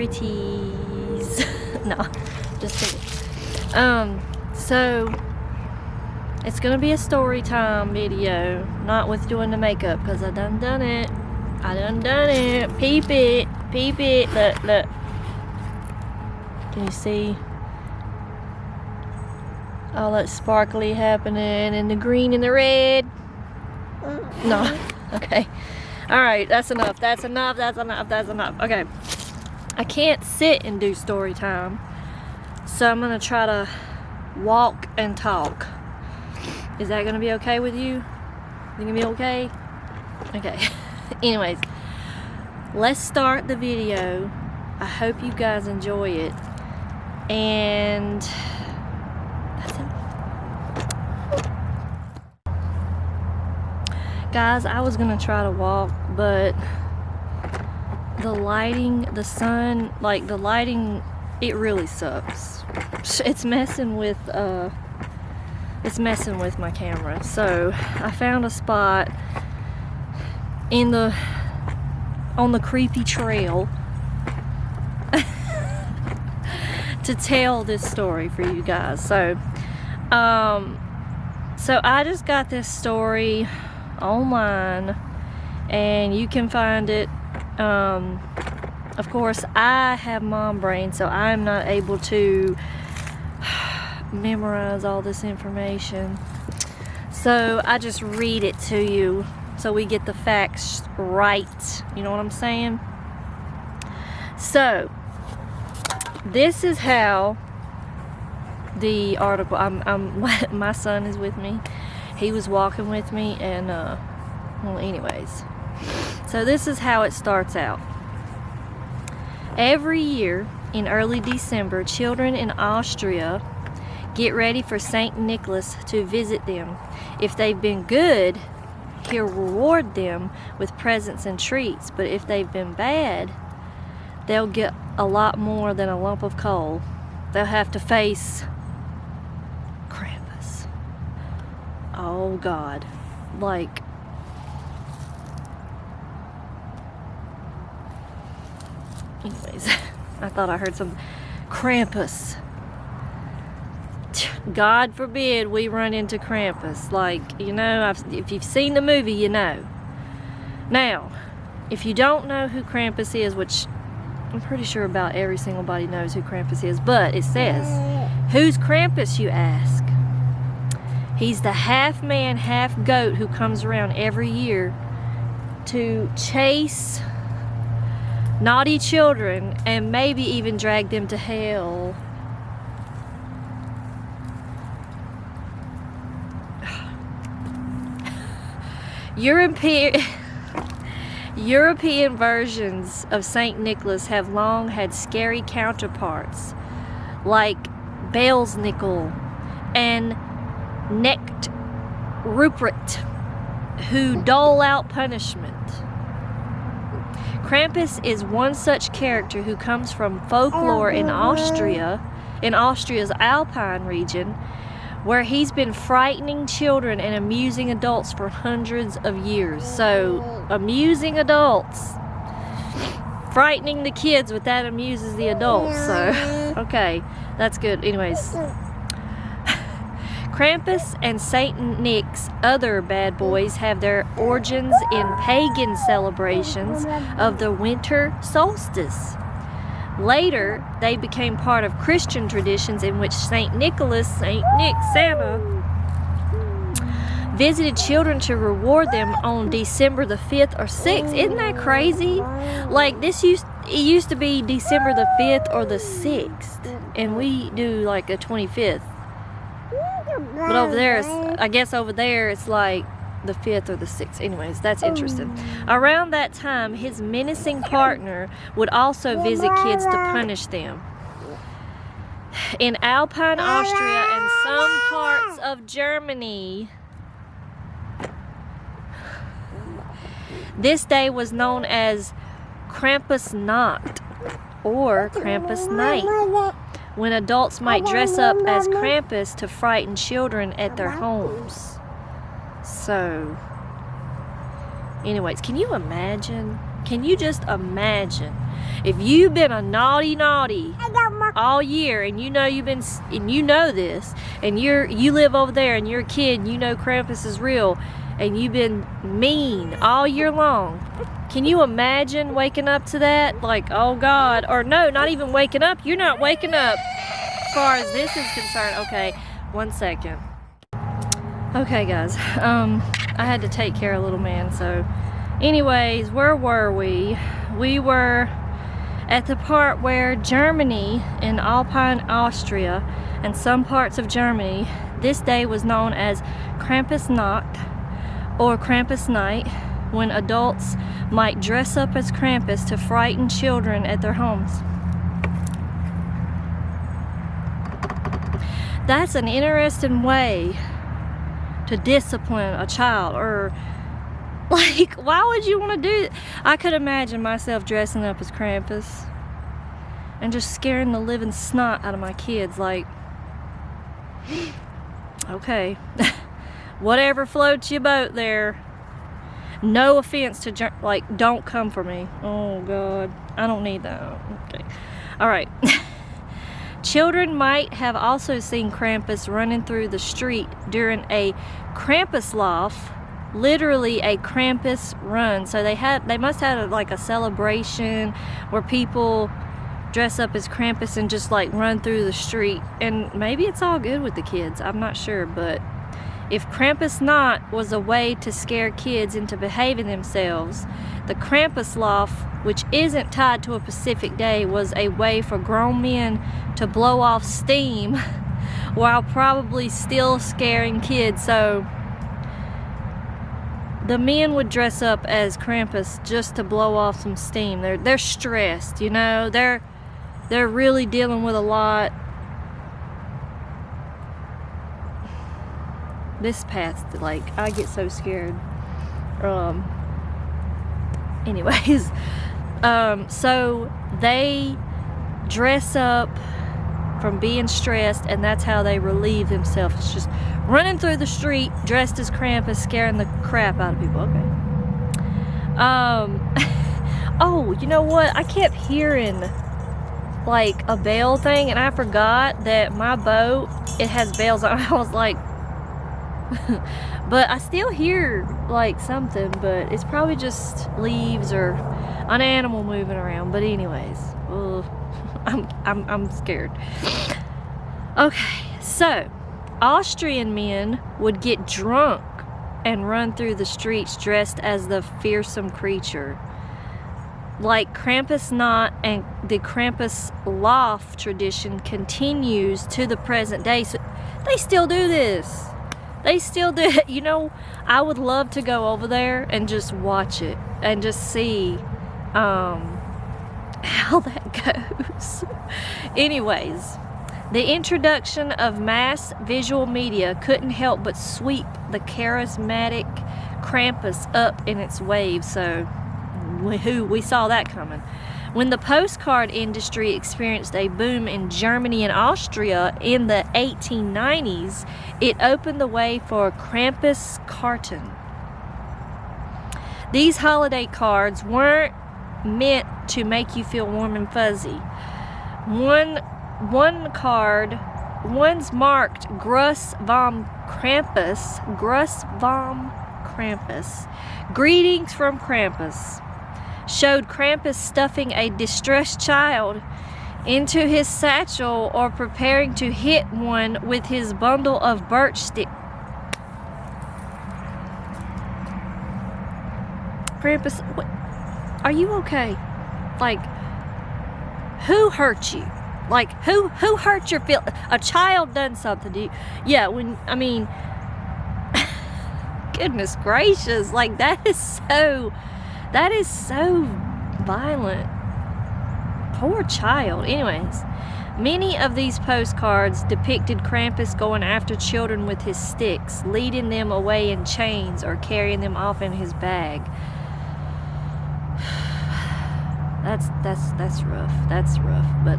pretties. No, just kidding. So it's gonna be a story time video, not with doing the makeup, because I done it. I done it. Peep it. Peep it. Look, look. Can you see all that sparkly happening, and the green and the red? No. Okay. Alright, that's enough. That's enough. That's enough. That's enough. Okay. I can't sit and do story time, so I'm gonna try to walk and talk. Is that gonna be okay with you? You gonna be okay? Okay. Anyways, let's start the video. I hope you guys enjoy it. And that's it. Guys, I was gonna try to walk, but the lighting, the sun, like the lighting, it really sucks. It's messing with my camera. So I found a spot on the creepy trail to tell this story for you guys. So I just got this story online, and you can find it. Of course, I have mom brain, so I'm not able to memorize all this information. So I just read it to you so we get the facts right. You know what I'm saying? So this is how the article, my son is with me. He was walking with me, and well, anyways, so this is how it starts out. Every year in early December, children in Austria get ready for St. Nicholas to visit them. If they've been good, he'll reward them with presents and treats, but if they've been bad, they'll get a lot more than a lump of coal. They'll have to face Krampus. Oh God, like, anyways, I thought I heard some Krampus. God forbid we run into Krampus. Like, you know, if you've seen the movie, you know. Now, if you don't know who Krampus is, which I'm pretty sure about every single body knows who Krampus is, but it says, who's Krampus, you ask? He's the half man, half goat who comes around every year to chase naughty children and maybe even drag them to hell. European versions of St. Nicholas have long had scary counterparts like Belsnickel and Knecht Ruprecht, who dole out punishment. Krampus is one such character who comes from folklore in Austria, in Austria's Alpine region, where he's been frightening children and amusing adults for hundreds of years. So, amusing adults, frightening the kids, but that amuses the adults. So, okay, that's good. Anyways, Krampus and Saint Nick's other bad boys have their origins in pagan celebrations of the winter solstice. Later, they became part of Christian traditions in which St. Nicholas, St. Nick, Santa, visited children to reward them on December the 5th or 6th. Isn't that crazy? Like, it used to be December the 5th or the 6th, and we do like a 25th. But over there, I guess over there, it's like the 5th or the 6th. Anyways, that's interesting. Around that time, his menacing partner would also visit kids to punish them. In Alpine Austria and some parts of Germany, this day was known as Krampusnacht or Krampus Night, when adults might dress up as Krampus to frighten children at their homes. So, anyways, can you imagine? Can you just imagine If you've been a naughty all year, and you know this, and you live over there, and you're a kid, and you know Krampus is real, and you've been mean all year long, can you imagine waking up to that? Like, oh God, or no, not even waking up. You're not waking up as far as this is concerned. Okay, 1 second. Okay guys, I had to take care of little man, so anyways, where were we? We were at the part where Germany, in Alpine Austria, and some parts of Germany, this day was known as Krampusnacht or Krampus night, when adults might dress up as Krampus to frighten children at their homes. That's an interesting way to discipline a child, or like, why would you want to do it? I could imagine myself dressing up as Krampus and just scaring the living snot out of my kids. Like, okay, whatever floats your boat there. No offense to, like, don't come for me. Oh God, I don't need that. Okay, all right. Children might have also seen Krampus running through the street during a Krampuslauf, literally a Krampus run. So they must have like a celebration where people dress up as Krampus and just like run through the street. And maybe it's all good with the kids, I'm not sure, but if Krampusnacht was a way to scare kids into behaving themselves, the Krampuslauf, which isn't tied to a specific day, was a way for grown men to blow off steam while probably still scaring kids. So the men would dress up as Krampus just to blow off some steam. They're stressed, you know, they're really dealing with a lot. This path, like, I get so scared. Anyways, so they dress up from being stressed, and that's how they relieve themselves. It's just running through the street dressed as Krampus, scaring the crap out of people. Okay. Oh, you know what? I kept hearing like a bell thing, and I forgot that my boat, it has bells on. I was like, but I still hear like something, but it's probably just leaves or an animal moving around. But anyways, I'm scared. Okay, so Austrian men would get drunk and run through the streets dressed as the fearsome creature. Like Krampusnacht and the Krampuslauf tradition continues to the present day. So they still do this. They still do it. You know, I would love to go over there and just watch it and just see how that goes. Anyways, the introduction of mass visual media couldn't help but sweep the charismatic Krampus up in its wave. So we saw that coming. When the postcard industry experienced a boom in Germany and Austria in the 1890s, it opened the way for Krampuskarten. These holiday cards weren't meant to make you feel warm and fuzzy. One's marked Gruß vom Krampus, greetings from Krampus, showed Krampus stuffing a distressed child into his satchel or preparing to hit one with his bundle of birch stick. Krampus, what? Are you okay? Like, who hurt you? Like, who hurt your feel? A child done something to you. Yeah, I mean, goodness gracious, like that is so violent. Poor child. Anyways, many of these postcards depicted Krampus going after children with his sticks, leading them away in chains or carrying them off in his bag. That's rough. That's rough. But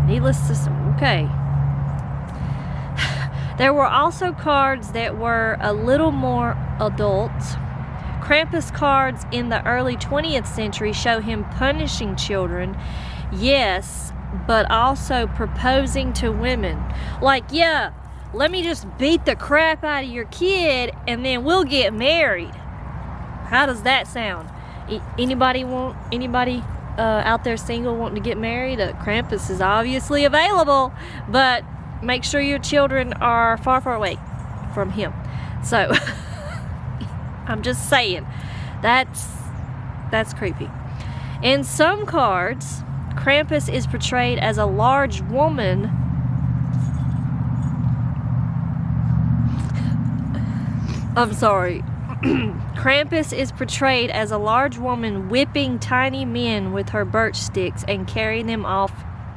needless to say, okay. There were also cards that were a little more adult. Krampus cards in the early 20th century show him punishing children, yes, but also proposing to women. Like, yeah, let me just beat the crap out of your kid and then we'll get married. How does that sound? Anybody out there single wanting to get married? Krampus is obviously available, but make sure your children are far, far away from him. So, I'm just saying, that's creepy. In some cards, Krampus is portrayed as a large woman. I'm sorry. Krampus is portrayed as a large woman whipping tiny men with her birch sticks and carrying them off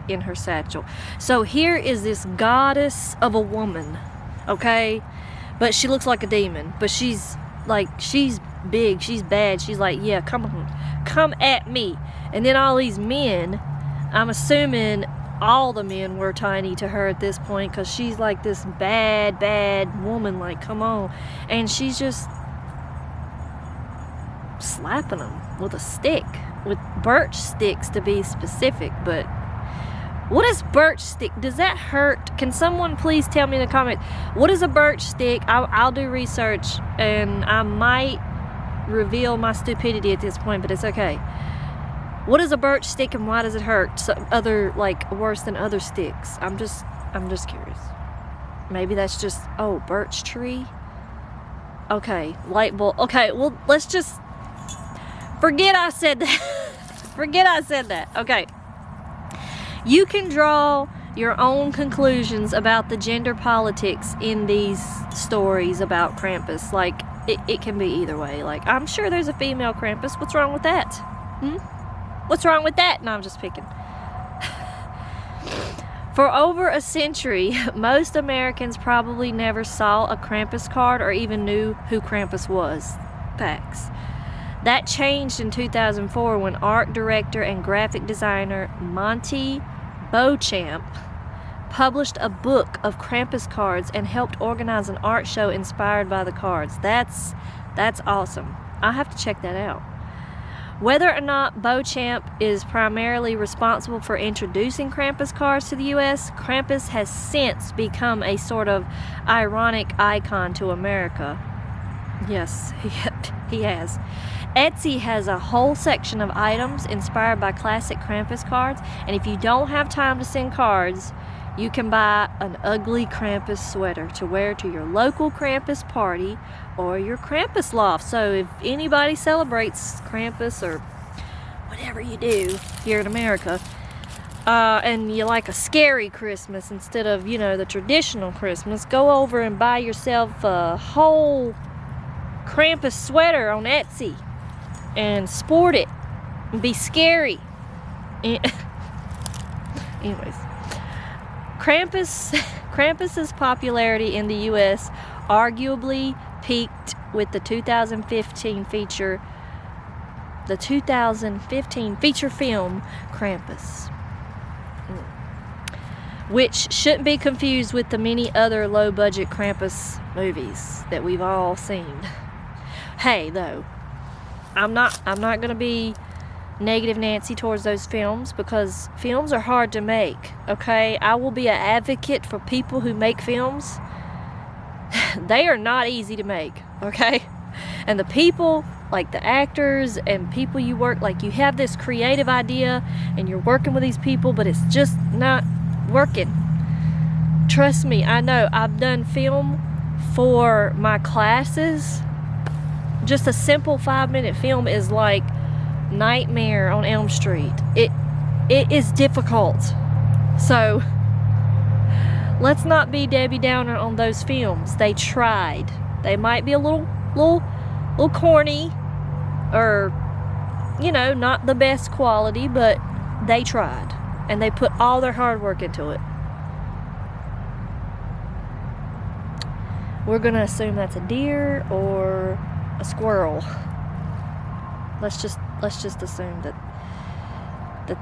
in her satchel. So here is this goddess of a woman, okay? But she looks like a demon. But she's big, she's bad. She's like, yeah, come on, come at me. And then all these men, I'm assuming all the men were tiny to her at this point, because she's like this bad woman, like, come on. And she's just slapping them with a stick, with birch sticks to be specific. But what is birch stick? Does that hurt? Can someone please tell me in the comments, what is a birch stick? I'll do research, and I might reveal my stupidity at this point, but it's okay. What is a birch stick and why does it hurt? Worse than other sticks? I'm just curious. Maybe that's just, oh, birch tree? Okay, light bulb. Okay, well, let's just forget I said that. Forget I said that. Okay. You can draw your own conclusions about the gender politics in these stories about Krampus. Like, it can be either way. Like, I'm sure there's a female Krampus. What's wrong with that? What's wrong with that? No, I'm just picking. For over a century, most Americans probably never saw a Krampus card or even knew who Krampus was. Facts. That changed in 2004 when art director and graphic designer Monty Beauchamp published a book of Krampus cards and helped organize an art show inspired by the cards. That's awesome. I'll have to check that out. Whether or not Beauchamp is primarily responsible for introducing Krampus cards to the U.S., Krampus has since become a sort of ironic icon to America. Yes, he has. Etsy has a whole section of items inspired by classic Krampus cards, and if you don't have time to send cards, you can buy an ugly Krampus sweater to wear to your local Krampus party or your Krampus loft. So if anybody celebrates Krampus or whatever you do here in America, and you like a scary Christmas instead of, the traditional Christmas, go over and buy yourself a whole Krampus sweater on Etsy and sport it and be scary. Anyways, Krampus's popularity in the U.S. arguably peaked with the 2015 feature film Krampus, which shouldn't be confused with the many other low-budget Krampus movies that we've all seen. Hey, though, I'm not gonna be negative Nancy towards those films, because films are hard to make, okay? I will be an advocate for people who make films. They are not easy to make, okay? And the people, like the actors and people you work, like you have this creative idea and you're working with these people, but it's just not working. Trust me, I know. I've done film for my classes. Just a simple 5-minute film is like Nightmare on Elm Street. It is difficult. So let's not be Debbie Downer on those films. They tried. They might be a little corny, or not the best quality, but they tried and they put all their hard work into it. We're gonna assume that's a deer or a squirrel. Let's just assume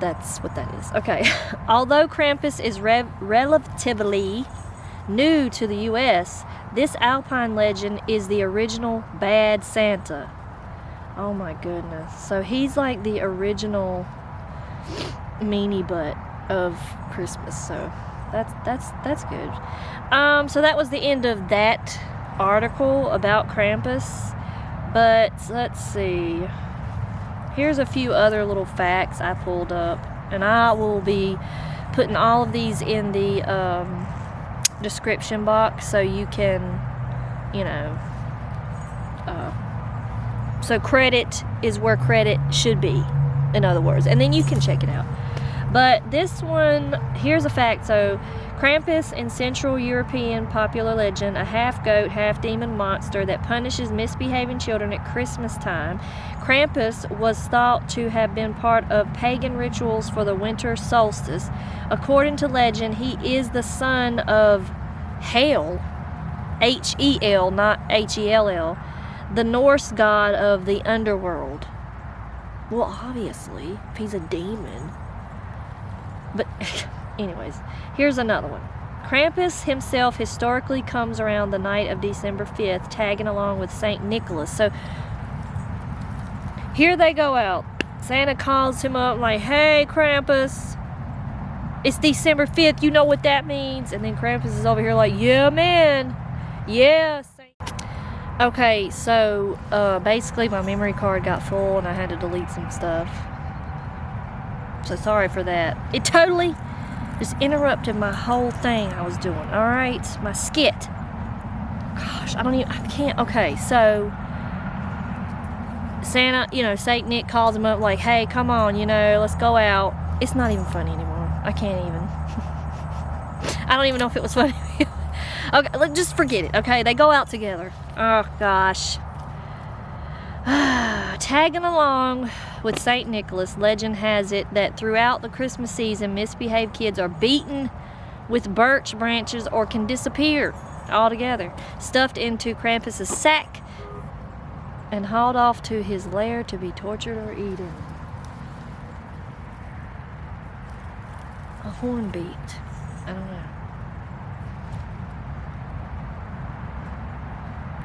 that's what that is. Okay. Although Krampus is relatively new to the U.S., this Alpine legend is the original bad Santa. Oh my goodness. So he's like the original meanie butt of Christmas. So that's good. So that was the end of that article about Krampus. But let's see. Here's a few other little facts I pulled up, and I will be putting all of these in the description box so you can, you know, so credit is where credit should be, in other words, and then you can check it out. But this one, here's a fact. So Krampus, in Central European popular legend, a half-goat, half-demon monster that punishes misbehaving children at Christmas time. Krampus was thought to have been part of pagan rituals for the winter solstice. According to legend, he is the son of Hel, H-E-L, not H-E-L-L, the Norse god of the underworld. Well, obviously, if he's a demon. But anyways, here's another one. Krampus himself historically comes around the night of December 5th, tagging along with St. Nicholas. So here they go out. Santa calls him up like, hey, Krampus, it's December 5th. You know what that means? And then Krampus is over here like, yeah, man. Yeah. Okay, so basically my memory card got full and I had to delete some stuff. So sorry for that. It totally just interrupted my whole thing I was doing. Alright, my skit. Gosh, I can't. Okay, so Santa, you know, Saint Nick calls him up like, hey, come on, you know, let's go out. It's not even funny anymore. I can't even. I don't even know if it was funny. Okay, just forget it, okay? They go out together. Oh, gosh. Tagging along with St. Nicholas, legend has it that throughout the Christmas season, misbehaved kids are beaten with birch branches or can disappear altogether, stuffed into Krampus's sack and hauled off to his lair to be tortured or eaten. A hornbeat. I don't know.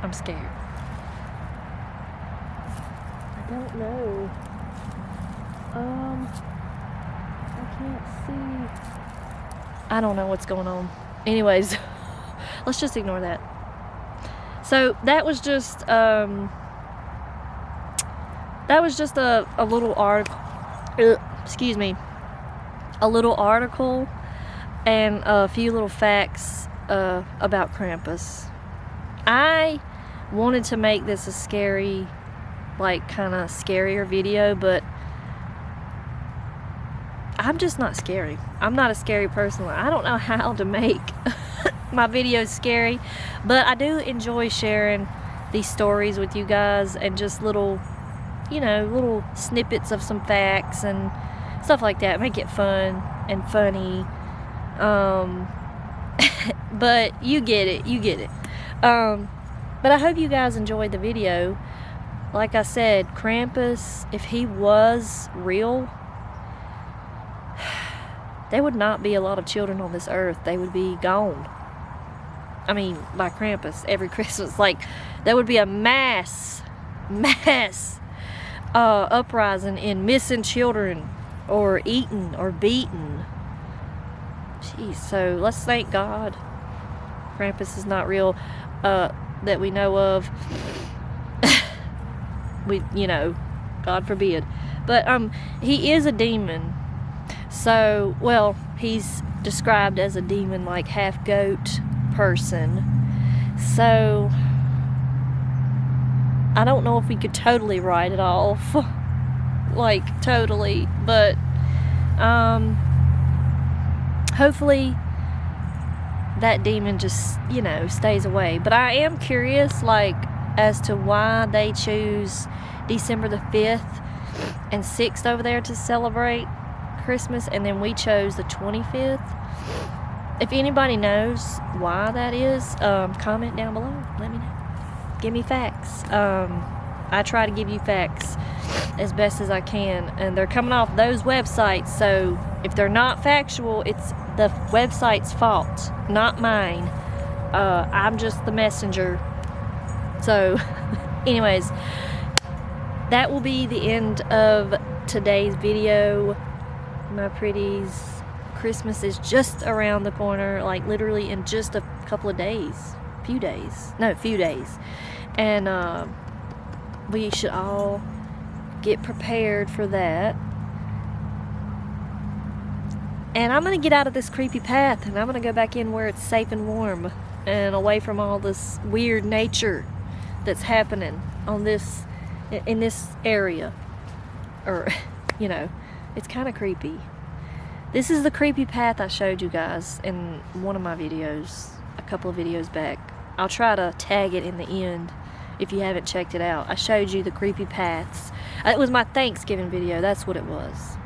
I'm scared. I don't know. I can't see. I don't know what's going on. Anyways, let's just ignore that. So that was just a little article. Excuse me. A little article and a few little facts about Krampus. I wanted to make this a scary, like kind of scarier video, but I'm just not scary. I'm not a scary person. I don't know how to make my videos scary, but I do enjoy sharing these stories with you guys and just little, you know, little snippets of some facts and stuff like that. Make it fun and funny. But you get it. But I hope you guys enjoyed the video. Like I said, Krampus, if he was real, there would not be a lot of children on this earth. They would be gone. I mean, by Krampus every Christmas. Like, there would be a mass uprising in missing children or eaten or beaten. Jeez, so let's thank God Krampus is not real, that we know of. You know, God forbid. But he is a demon. So, well, he's described as a demon, like half goat person. So I don't know if we could totally write it off. Like totally, but hopefully that demon just, you know, stays away. But I am curious, like, as to why they choose December the 5th and 6th over there to celebrate Christmas, and then we chose the 25th. If anybody knows why that is, comment down below. Let me know. Give me facts. I try to give you facts as best as I can, and they're coming off those websites, so if they're not factual, it's the website's fault, not mine. I'm just the messenger. So anyways, that will be the end of today's video, my pretties. Christmas is just around the corner, like literally in just a couple of days. Few days. And we should all get prepared for that. And I'm gonna get out of this creepy path, and I'm gonna go back in where it's safe and warm and away from all this weird nature that's happening on this, in this area. Or, you know, it's kind of creepy. This is the creepy path I showed you guys in one of my videos, a couple of videos back. I'll try to tag it in the end if you haven't checked it out. I showed you the creepy paths. It was my Thanksgiving video, that's what it was.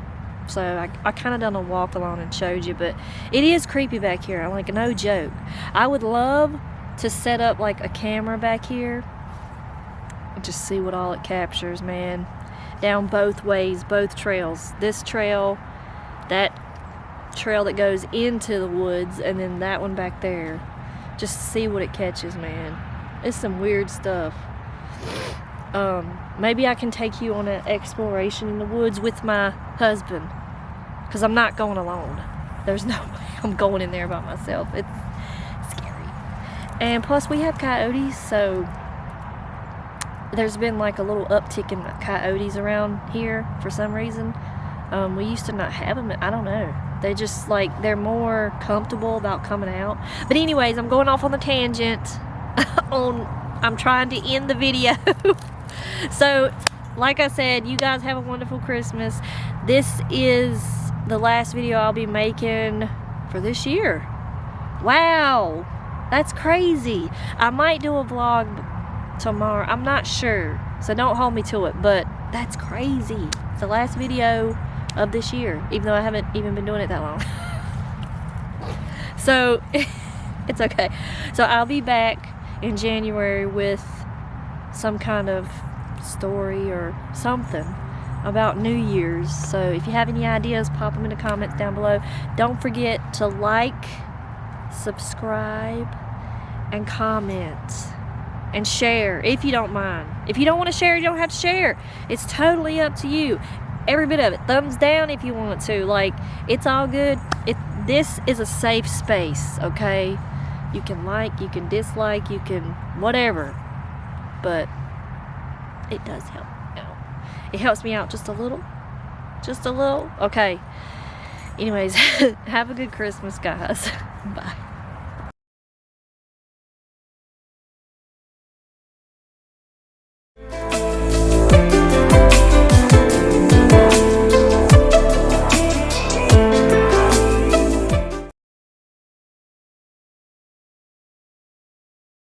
So I kind of done a walk along and showed you, but it is creepy back here. I'm like, no joke. I would love to set up like a camera back here and just see what all it captures, man. Down both ways, both trails. This trail, that trail that goes into the woods, and then that one back there. Just see what it catches, man. It's some weird stuff. Maybe I can take you on an exploration in the woods with my husband, because I'm not going alone. There's no way I'm going in there by myself. It's scary. And plus we have coyotes, so there's been like a little uptick in coyotes around here for some reason. We used to not have them. I don't know. They just like, they're more comfortable about coming out. But anyways, I'm going off on the tangent. I'm trying to end the video. So, like I said, you guys have a wonderful Christmas. This is the last video I'll be making for this year. Wow, that's crazy. I might do a vlog tomorrow. I'm not sure, so don't hold me to it, but that's crazy. It's the last video of this year, even though I haven't even been doing it that long. So, it's okay. So I'll be back in January with some kind of story or something about New Year's. So if you have any ideas, pop them in the comments down below. Don't forget to like, subscribe, and comment, and share if you don't mind. If you don't want to share, you don't have to share. It's totally up to you. Every bit of it. Thumbs down if you want to. Like, it's all good. This is a safe space, okay? You can like, you can dislike, you can whatever, but it does help out. It helps me out just a little. Okay. Anyways, have a good Christmas, guys. Bye.